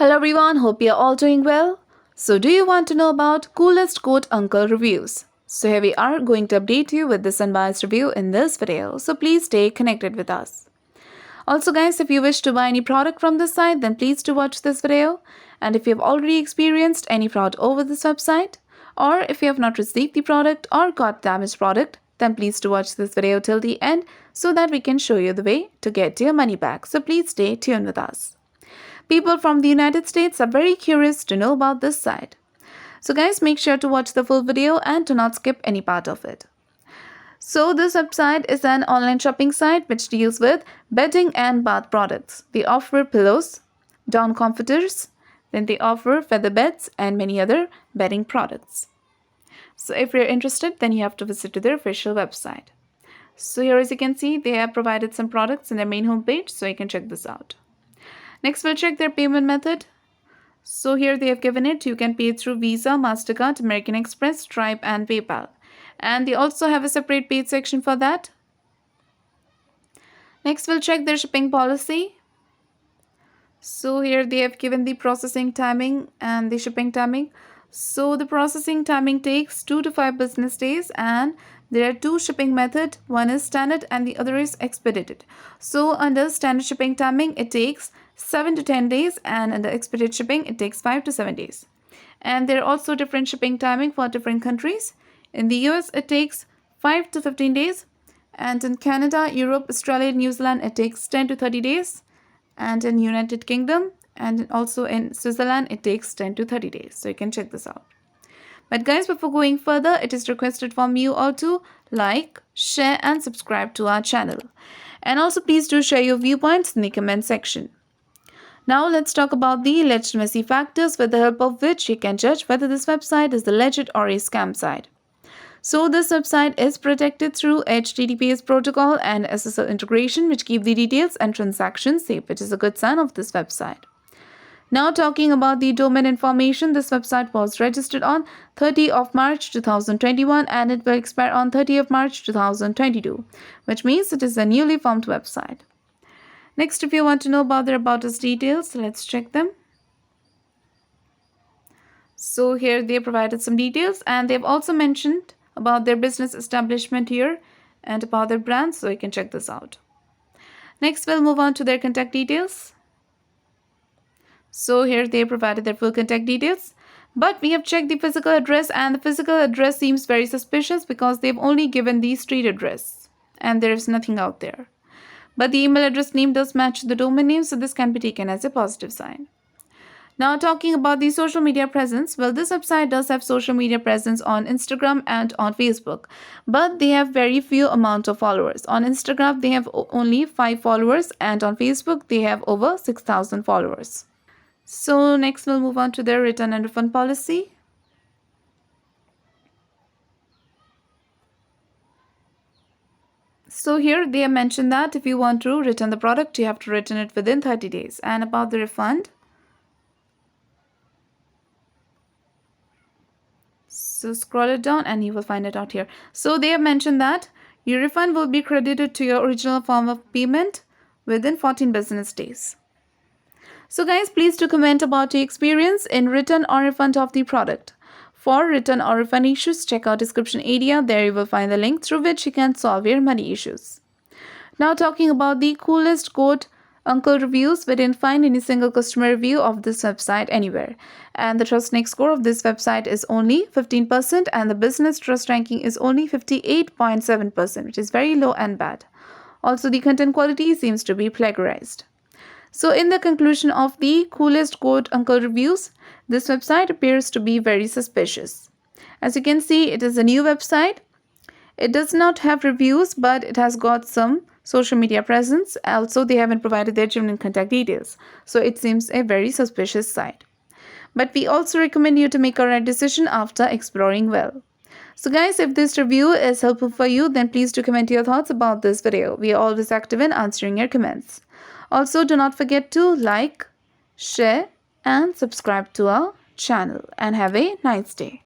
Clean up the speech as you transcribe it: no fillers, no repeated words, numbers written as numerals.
Hello everyone, hope you're all doing well. So do you want to know about coolest quote uncle reviews? So here we are going to update you with this unbiased review in this video, so please stay connected with us. Also guys, if you wish to buy any product from this site, then please do watch this video. And if you have already experienced any fraud over this website, or if you have not received the product or got damaged product, then please do watch this video till the end so that we can show you the way to get your money back. So please stay tuned with us. People from the United States are very curious to know about this site. So guys, make sure to watch the full video and do not skip any part of it. So this website is an online shopping site which deals with bedding and bath products. They offer pillows, down comforters, then they offer feather beds and many other bedding products. So if you're interested, then you have to visit to their official website. So here as you can see, they have provided some products in their main homepage, so you can check this out. Next, we'll check their payment method. So here they have given it. You can pay through Visa, MasterCard, American Express, Stripe, and PayPal. And they also have a separate paid section for that. Next, we'll check their shipping policy. So here they have given the processing timing and the shipping timing. So the processing timing takes 2 to 5 business days, and there are two shipping methods. One is standard and the other is expedited. So under standard shipping timing, it takes 7 to 10 days, and under expedited shipping, it takes 5 to 7 days. And there are also different shipping timing for different countries. In the US, it takes 5 to 15 days. And in Canada, Europe, Australia, New Zealand, it takes 10 to 30 days. And in United Kingdom and also in Switzerland, it takes 10 to 30 days. So you can check this out. But guys, before going further, it is requested from you all to like, share and subscribe to our channel. And also please do share your viewpoints in the comment section. Now let's talk about the legitimacy factors with the help of which you can judge whether this website is a legit or a scam site. So this website is protected through HTTPS protocol and SSL integration, which keep the details and transactions safe, which is a good sign of this website. Now talking about the domain information, this website was registered on 30th of March 2021 and it will expire on 30th of March 2022, which means it is a newly formed website. Next, if you want to know about their About Us details, let's check them. So here they provided some details, and they've also mentioned about their business establishment here and about their brand, so you can check this out. Next, we'll move on to their contact details. So here they provided their full contact details, but we have checked the physical address, and the physical address seems very suspicious because they've only given the street address and there is nothing out there. But the email address name does match the domain name, so this can be taken as a positive sign. Now talking about the social media presence, well, this website does have social media presence on Instagram and on Facebook, but they have very few amount of followers. On Instagram, they have only 5 followers, and on Facebook, they have over 6,000 followers. So next we'll move on to their return and refund policy. So here they have mentioned that if you want to return the product, you have to return it within 30 days. And about the refund, so scroll it down and you will find it out here. So they have mentioned that your refund will be credited to your original form of payment within 14 business days. So guys, please do comment about your experience in return or refund of the product. For return or refund issues, check out description area. There you will find the link through which you can solve your money issues. Now talking about the coolest quote uncle reviews, we didn't find any single customer review of this website anywhere. And the trust index score of this website is only 15%, and the business trust ranking is only 58.7%, which is very low and bad. Also, the content quality seems to be plagiarized. So in the conclusion of the coolest quote uncle reviews, this website appears to be very suspicious. As you can see, it is a new website. It does not have reviews, but it has got some social media presence. Also, they haven't provided their genuine contact details. So it seems a very suspicious site. But we also recommend you to make a right decision after exploring well. So guys, if this review is helpful for you, then please do comment your thoughts about this video. We are always active in answering your comments. Also, do not forget to like, share and subscribe to our channel, and have a nice day.